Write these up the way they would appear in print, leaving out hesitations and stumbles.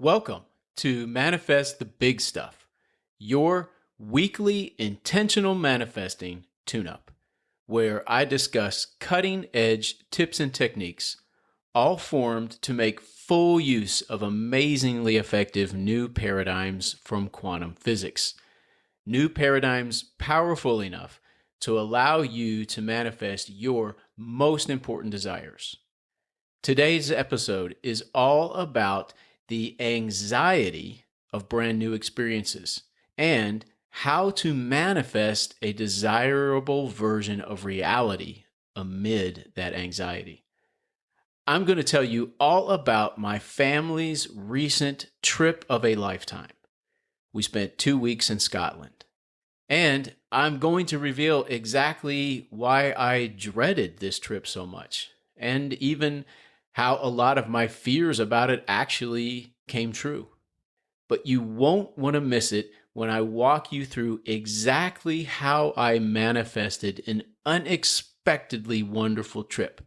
Welcome to Manifest the Big Stuff, your weekly intentional manifesting tune-up, where I discuss cutting-edge tips and techniques, all formed to make full use of amazingly effective new paradigms from quantum physics. New paradigms powerful enough to allow you to manifest your most important desires. Today's episode is all about the anxiety of brand new experiences and how to manifest a desirable version of reality amid that anxiety. I'm going to tell you all about my family's recent trip of a lifetime. We spent 2 weeks in Scotland, and I'm going to reveal exactly why I dreaded this trip so much, and even how a lot of my fears about it actually came true. But you won't want to miss it when I walk you through exactly how I manifested an unexpectedly wonderful trip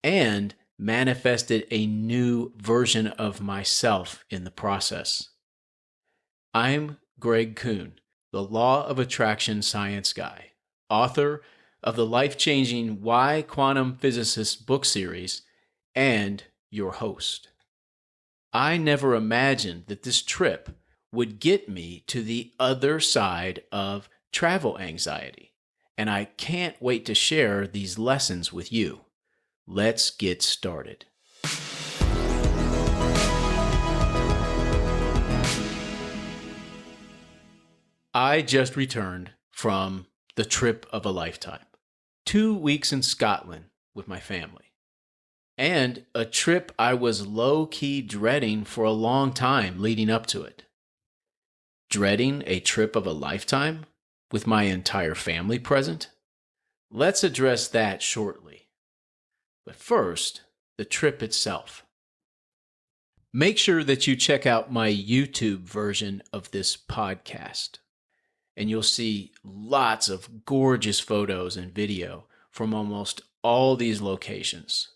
and manifested a new version of myself in the process. I'm Greg Kuhn, the Law of Attraction science guy, author of the life-changing Why Quantum Physicists book series, and your host. I never imagined that this trip would get me to the other side of travel anxiety, and I can't wait to share these lessons with you. Let's get started. I just returned from the trip of a lifetime. 2 weeks in Scotland with my family. And a trip I was low-key dreading for a long time leading up to it. Dreading a trip of a lifetime with my entire family present? Let's address that shortly. But first, the trip itself. Make sure that you check out my YouTube version of this podcast, and you'll see lots of gorgeous photos and video from almost all these locations.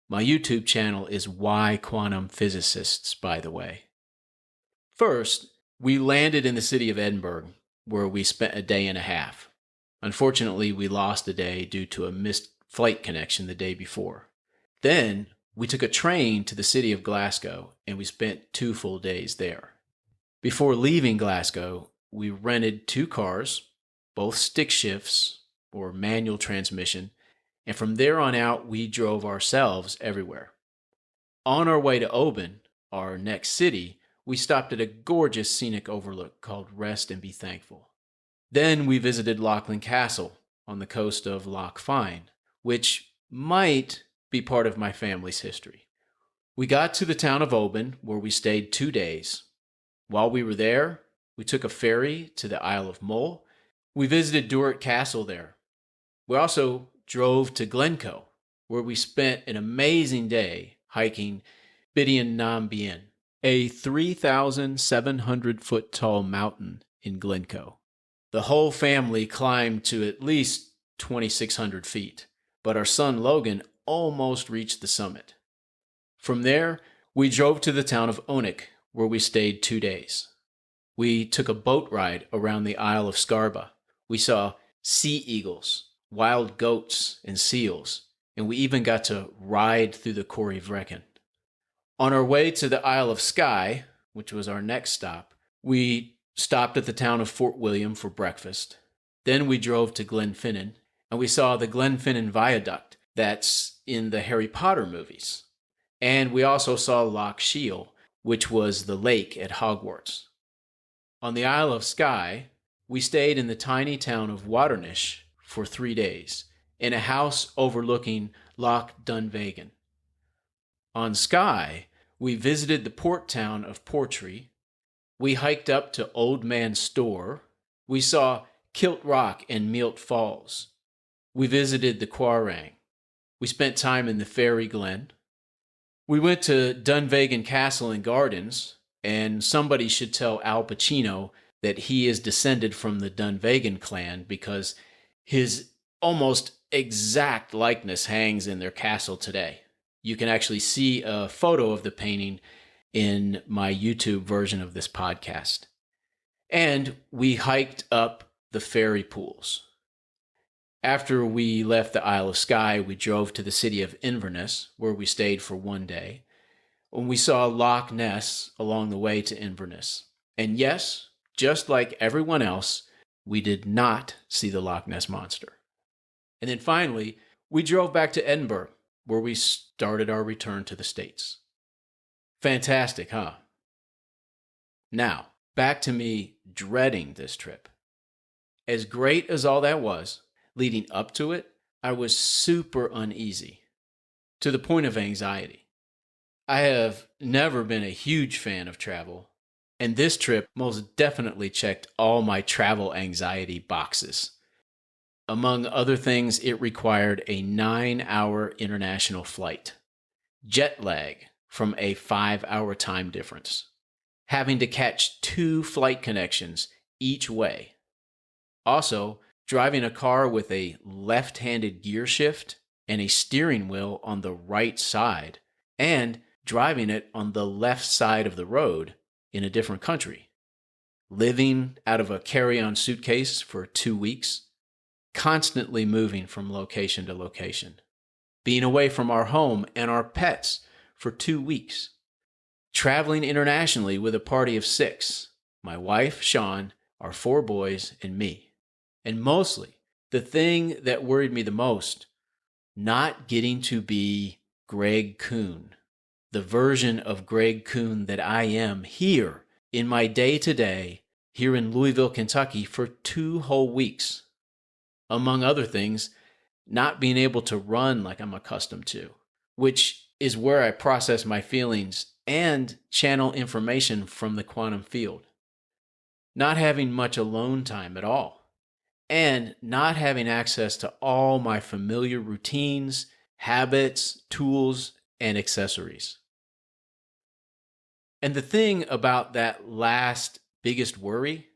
My YouTube channel is Why Quantum Physicists, by the way. First, we landed in the city of Edinburgh, where we spent a day and a half. Unfortunately, we lost a day due to a missed flight connection the day before. Then, we took a train to the city of Glasgow, and we spent 2 full days there. Before leaving Glasgow, we rented 2 cars, both stick shifts or manual transmission, and from there on out, we drove ourselves everywhere. On our way to Oban, our next city, we stopped at a gorgeous scenic overlook called Rest and Be Thankful. Then we visited Lachlan Castle on the coast of Loch Fyne, which might be part of my family's history. We got to the town of Oban, where we stayed 2 days. While we were there, we took a ferry to the Isle of Mull. We visited Duart Castle there. We also drove to Glencoe, where we spent an amazing day hiking Bidean, a 3,700-foot tall mountain in Glencoe. The whole family climbed to at least 2,600 feet, but our son Logan almost reached the summit. From there, we drove to the town of Onich, where we stayed 2 days. We took a boat ride around the Isle of Scarba. We saw sea eagles, wild goats, and seals, and we even got to ride through the Quiraing. On our way to the Isle of Skye, which was our next stop, we stopped at the town of Fort William for breakfast. Then we drove to Glenfinnan, and we saw the Glenfinnan viaduct that's in the Harry Potter movies. And we also saw Loch Shiel, which was the lake at Hogwarts. On the Isle of Skye, we stayed in the tiny town of Waternish for 3 days, in a house overlooking Loch Dunvegan. On Skye, we visited the port town of Portree. We hiked up to Old Man Storr. We saw Kilt Rock and Mealt Falls. We visited the Quiraing. We spent time in the Fairy Glen. We went to Dunvegan Castle and Gardens, and somebody should tell Al Pacino that he is descended from the Dunvegan clan because his almost exact likeness hangs in their castle today. You can actually see a photo of the painting in my YouTube version of this podcast. And we hiked up the fairy pools. After we left the Isle of Skye, we drove to the city of Inverness, where we stayed for one day. And we saw Loch Ness along the way to Inverness. And yes, just like everyone else, we did not see the Loch Ness Monster. And then finally, we drove back to Edinburgh, where we started our return to the States. Fantastic, huh? Now, back to me dreading this trip. As great as all that was, leading up to it, I was super uneasy, to the point of anxiety. I have never been a huge fan of travel, and this trip most definitely checked all my travel anxiety boxes. Among other things, it required a 9-hour international flight, jet lag from a 5-hour time difference, having to catch 2 flight connections each way. Also, driving a car with a left-handed gear shift and a steering wheel on the right side, and driving it on the left side of the road in a different country. Living out of a carry-on suitcase for 2 weeks, constantly moving from location to location. Being away from our home and our pets for 2 weeks. Traveling internationally with a party of 6, my wife, Sean, our 4 boys, and me. And mostly, the thing that worried me the most, not getting to be Greg Kuhn, the version of Greg Kuhn that I am here in my day-to-day here in Louisville, Kentucky for 2 whole weeks. Among other things, not being able to run like I'm accustomed to, which is where I process my feelings and channel information from the quantum field. Not having much alone time at all, and not having access to all my familiar routines, habits, tools, and accessories. And the thing about that last biggest worry,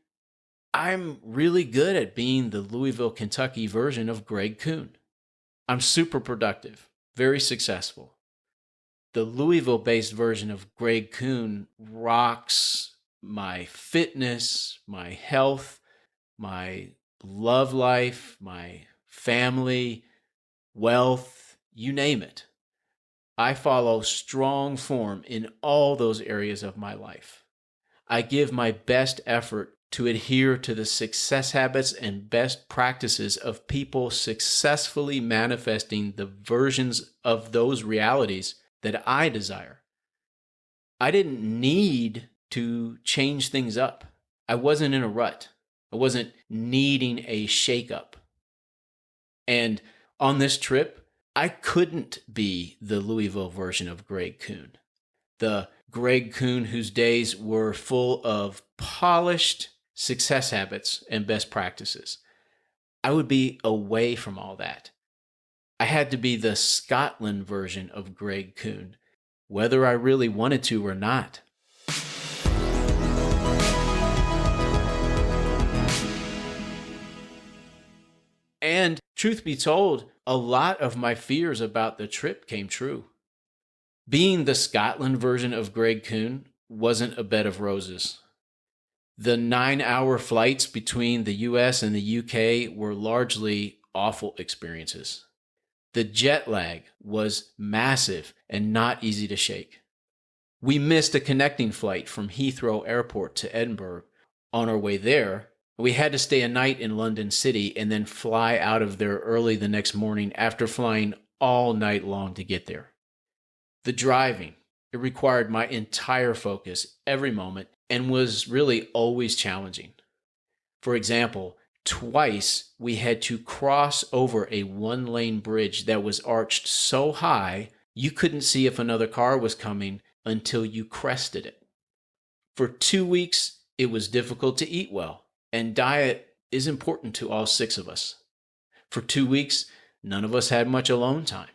I'm really good at being the Louisville, Kentucky version of Greg Kuhn. I'm super productive, very successful. The Louisville-based version of Greg Kuhn rocks my fitness, my health, my love life, my family, wealth, you name it. I follow strong form in all those areas of my life. I give my best effort to adhere to the success habits and best practices of people successfully manifesting the versions of those realities that I desire. I didn't need to change things up. I wasn't in a rut. I wasn't needing a shakeup. And on this trip, I couldn't be the Louisville version of Greg Kuhn. The Greg Kuhn whose days were full of polished success habits and best practices. I would be away from all that. I had to be the Scotland version of Greg Kuhn, whether I really wanted to or not. And truth be told, a lot of my fears about the trip came true. Being the Scotland version of Greg Kuhn wasn't a bed of roses. The 9-hour flights between the US and the UK were largely awful experiences. The jet lag was massive and not easy to shake. We missed a connecting flight from Heathrow Airport to Edinburgh. On our way there, we had to stay a night in London City and then fly out of there early the next morning after flying all night long to get there. The driving, it required my entire focus every moment and was really always challenging. For example, twice we had to cross over a 1-lane bridge that was arched so high you couldn't see if another car was coming until you crested it. For 2 weeks, it was difficult to eat well, and diet is important to all 6 of us. For 2 weeks, none of us had much alone time.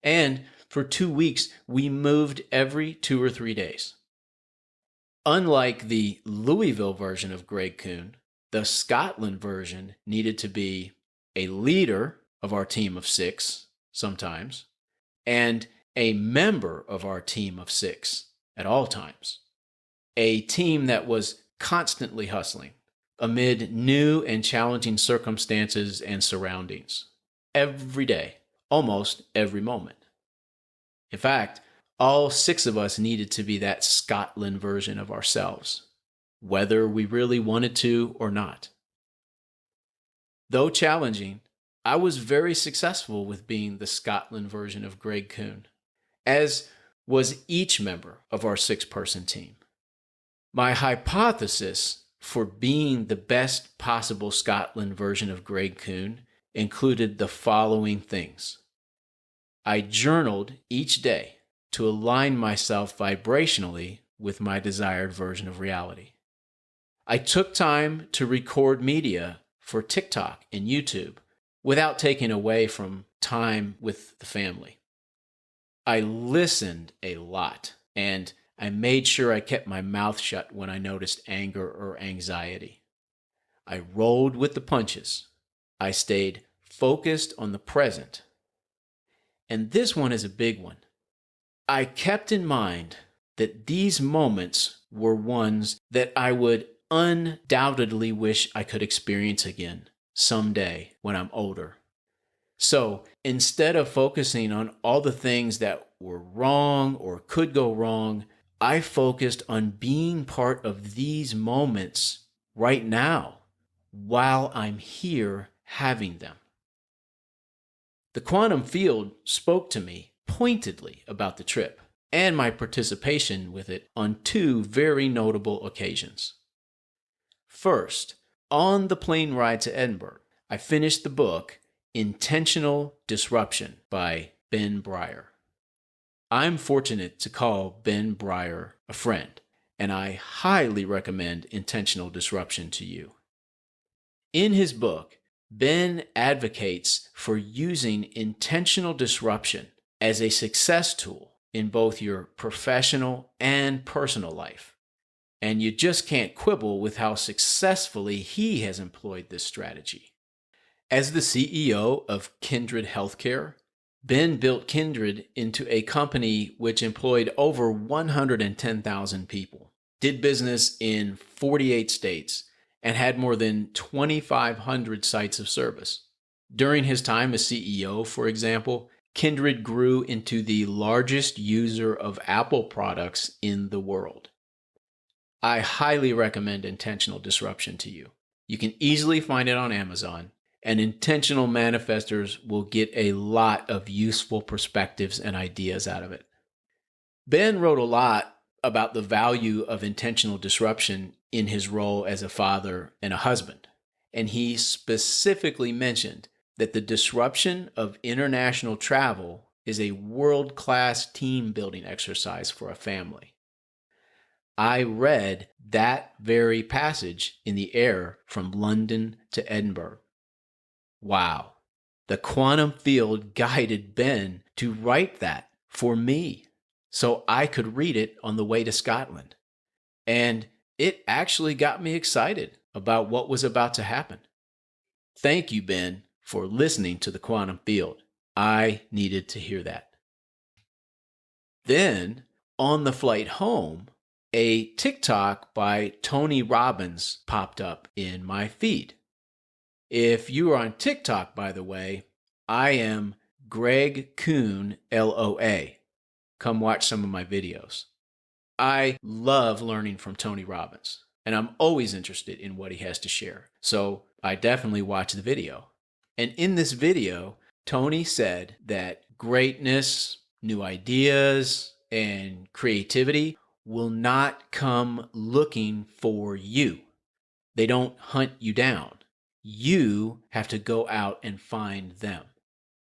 And for 2 weeks, we moved every 2 or 3 days. Unlike the Louisville version of Greg Kuhn, the Scotland version needed to be a leader of our team of 6 sometimes, and a member of our team of 6 at all times. A team that was constantly hustling amid new and challenging circumstances and surroundings. Every day, almost every moment. In fact, all 6 of us needed to be that Scotland version of ourselves, whether we really wanted to or not. Though challenging, I was very successful with being the Scotland version of Greg Kuhn, as was each member of our 6-person team. My hypothesis for being the best possible Scotland version of Greg Kuhn included the following things. I journaled each day to align myself vibrationally with my desired version of reality. I took time to record media for TikTok and YouTube without taking away from time with the family. I listened a lot, and I made sure I kept my mouth shut when I noticed anger or anxiety. I rolled with the punches. I stayed focused on the present. And this one is a big one. I kept in mind that these moments were ones that I would undoubtedly wish I could experience again someday when I'm older. So instead of focusing on all the things that were wrong or could go wrong, I focused on being part of these moments right now while I'm here having them. The quantum field spoke to me pointedly about the trip and my participation with it on 2 very notable occasions. First, on the plane ride to Edinburgh, I finished the book Intentional Disruption by Ben Breyer. I'm fortunate to call Ben Breyer a friend, and I highly recommend Intentional Disruption to you. In his book, Ben advocates for using intentional disruption as a success tool in both your professional and personal life. And you just can't quibble with how successfully he has employed this strategy. As the CEO of Kindred Healthcare, Ben built Kindred into a company which employed over 110,000 people, did business in 48 states, and had more than 2,500 sites of service. During his time as CEO, for example, Kindred grew into the largest user of Apple products in the world. I highly recommend Intentional Disruption to you. You can easily find it on Amazon, and intentional manifestors will get a lot of useful perspectives and ideas out of it. Ben wrote a lot about the value of intentional disruption in his role as a father and a husband, and he specifically mentioned that the disruption of international travel is a world-class team-building exercise for a family. I read that very passage in the air from London to Edinburgh. Wow, the quantum field guided Ben to write that for me so I could read it on the way to Scotland. And it actually got me excited about what was about to happen. Thank you, Ben, for listening to the quantum field. I needed to hear that. Then, on the flight home, a TikTok by Tony Robbins popped up in my feed. If you are on TikTok, by the way, I am Greg Kuhn, LOA. Come watch some of my videos. I love learning from Tony Robbins, and I'm always interested in what he has to share. So I definitely watch the video. And in this video, Tony said that greatness, new ideas, and creativity will not come looking for you. They don't hunt you down. You have to go out and find them.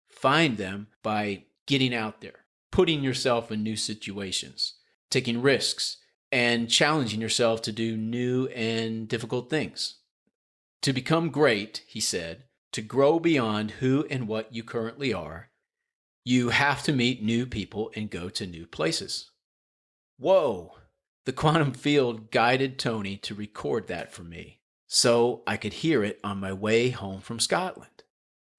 Find them by getting out there, putting yourself in new situations, taking risks, and challenging yourself to do new and difficult things. To become great, he said, to grow beyond who and what you currently are, you have to meet new people and go to new places. Whoa! The quantum field guided Tony to record that for me, so I could hear it on my way home from Scotland.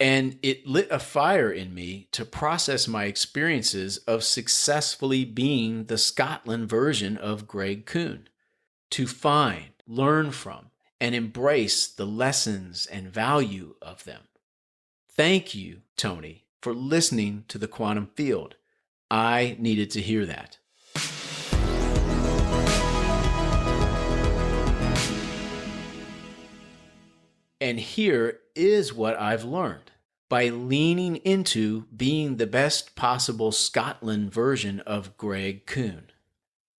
And it lit a fire in me to process my experiences of successfully being the Scotland version of Greg Kuhn, to find, learn from, and embrace the lessons and value of them. Thank you, Tony, for listening to the Quantum Field. I needed to hear that. And here is what I've learned. By leaning into being the best possible Scotland version of Greg Kuhn,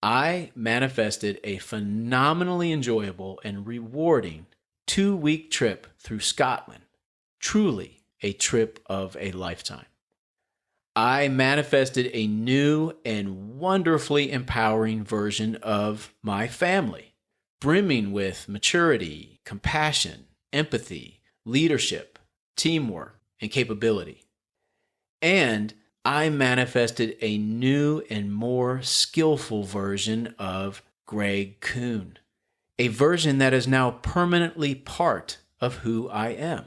I manifested a phenomenally enjoyable and rewarding 2-week trip through Scotland. Truly a trip of a lifetime. I manifested a new and wonderfully empowering version of my family, brimming with maturity, compassion, empathy, leadership, teamwork, and capability. And I manifested a new and more skillful version of Greg Kuhn, a version that is now permanently part of who I am.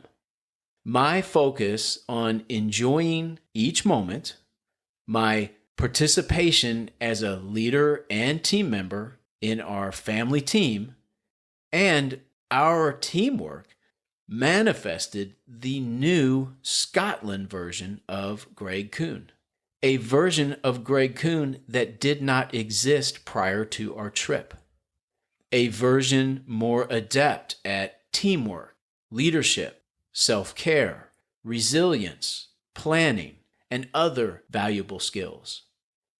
My focus on enjoying each moment, my participation as a leader and team member in our family team, and our teamwork manifested the new Scotland version of Greg Kuhn, a version of Greg Kuhn that did not exist prior to our trip, a version more adept at teamwork, leadership, self-care, resilience, planning, and other valuable skills.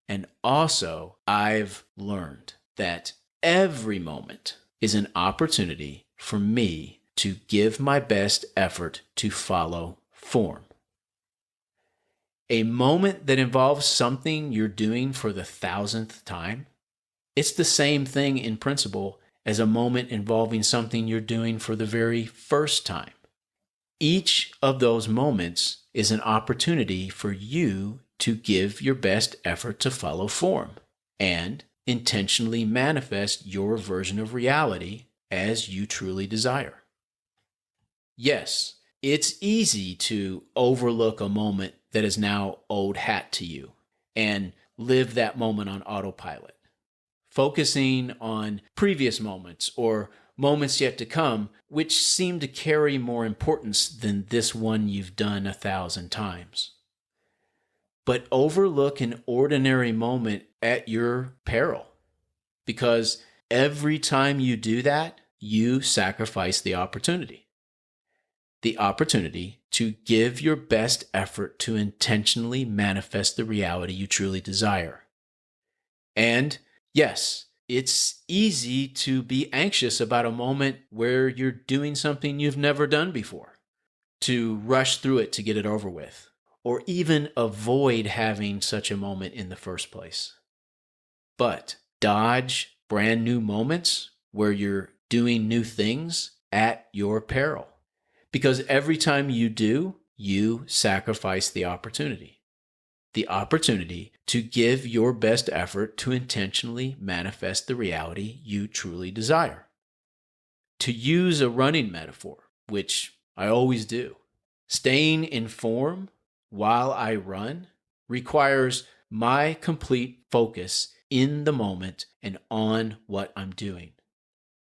And also, I've learned that every moment is an opportunity for me to give my best effort to follow form. A moment that involves something you're doing for the 1,000th time, it's the same thing in principle as a moment involving something you're doing for the very first time. Each of those moments is an opportunity for you to give your best effort to follow form and intentionally manifest your version of reality as you truly desire. Yes, it's easy to overlook a moment that is now old hat to you and live that moment on autopilot, focusing on previous moments or moments yet to come, which seem to carry more importance than this one you've done 1,000 times. But overlook an ordinary moment at your peril, because every time you do that, you sacrifice the opportunity to give your best effort to intentionally manifest the reality you truly desire. And yes, it's easy to be anxious about a moment where you're doing something you've never done before, to rush through it to get it over with, or even avoid having such a moment in the first place. But dodge brand new moments where you're doing new things at your peril. Because every time you do, you sacrifice the opportunity to give your best effort to intentionally manifest the reality you truly desire. To use a running metaphor, which I always do, staying in form while I run requires my complete focus in the moment and on what I'm doing.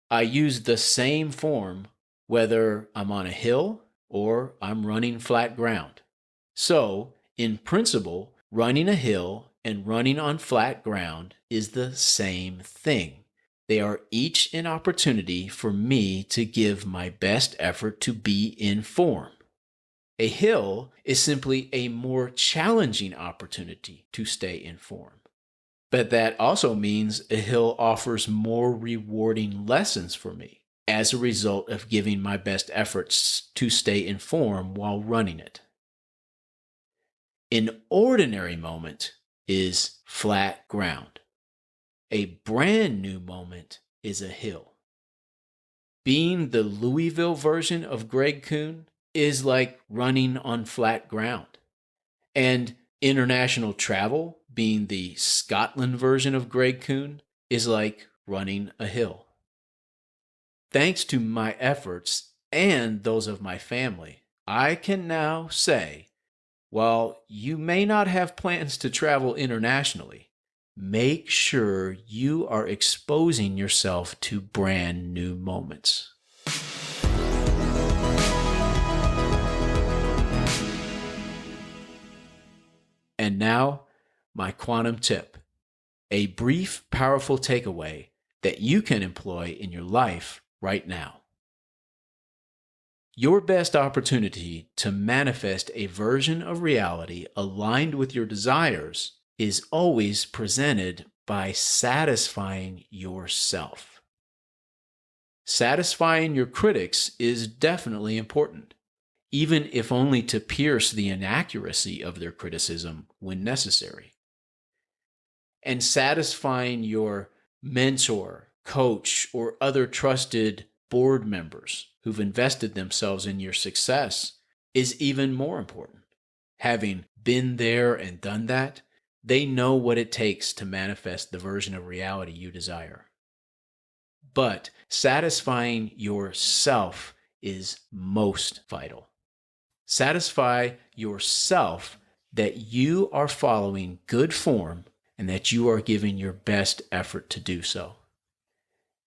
I use the same form whether I'm on a hill or I'm running flat ground. So, in principle, running a hill and running on flat ground is the same thing. They are each an opportunity for me to give my best effort to be in form. A hill is simply a more challenging opportunity to stay in form. But that also means a hill offers more rewarding lessons for me as a result of giving my best efforts to stay in form while running it. An ordinary moment is flat ground. A brand new moment is a hill. Being the Louisville version of Greg Kuhn is like running on flat ground. And international travel, being the Scotland version of Greg Kuhn, is like running a hill. Thanks to my efforts and those of my family, I can now say, while you may not have plans to travel internationally, make sure you are exposing yourself to brand new moments. And now, my quantum tip, a brief, powerful takeaway that you can employ in your life right now. Your best opportunity to manifest a version of reality aligned with your desires is always presented by satisfying yourself. Satisfying your critics is definitely important, even if only to pierce the inaccuracy of their criticism when necessary. And satisfying your mentor, coach, or other trusted board members who've invested themselves in your success is even more important. Having been there and done that, they know what it takes to manifest the version of reality you desire. But satisfying yourself is most vital. Satisfy yourself that you are following good form and that you are giving your best effort to do so.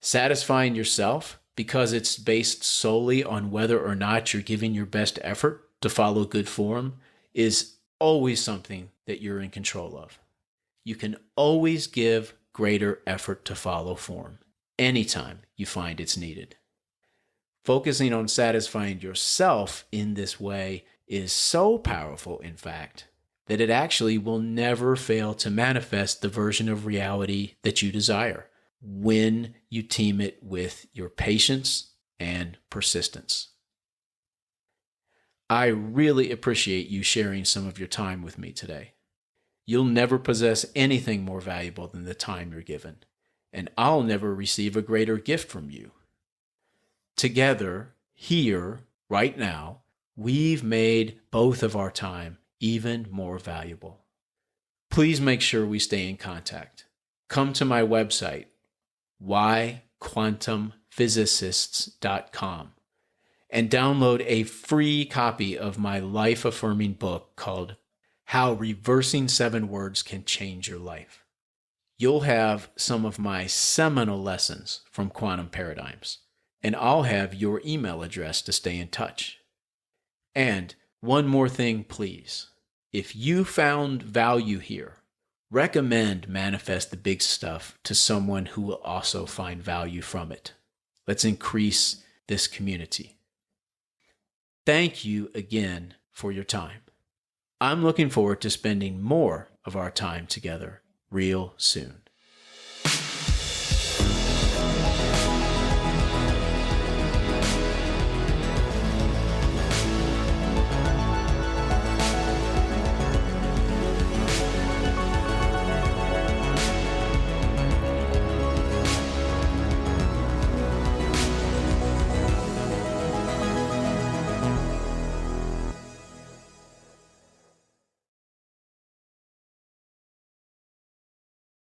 Satisfying yourself because it's based solely on whether or not you're giving your best effort to follow good form is always something that you're in control of. You can always give greater effort to follow form anytime you find it's needed. Focusing on satisfying yourself in this way is so powerful, in fact, that it actually will never fail to manifest the version of reality that you desire when you team it with your patience and persistence. I really appreciate you sharing some of your time with me today. You'll never possess anything more valuable than the time you're given, and I'll never receive a greater gift from you. Together, here, right now, we've made both of our time even more valuable. Please make sure we stay in contact. Come to my website, whyquantumphysicists.com, and download a free copy of my life-affirming book called How Reversing 7 Words Can Change Your Life. You'll have some of my seminal lessons from quantum paradigms, and I'll have your email address to stay in touch. And one more thing, please. If you found value here, recommend Manifest the Big Stuff to someone who will also find value from it. Let's increase this community. Thank you again for your time. I'm looking forward to spending more of our time together real soon.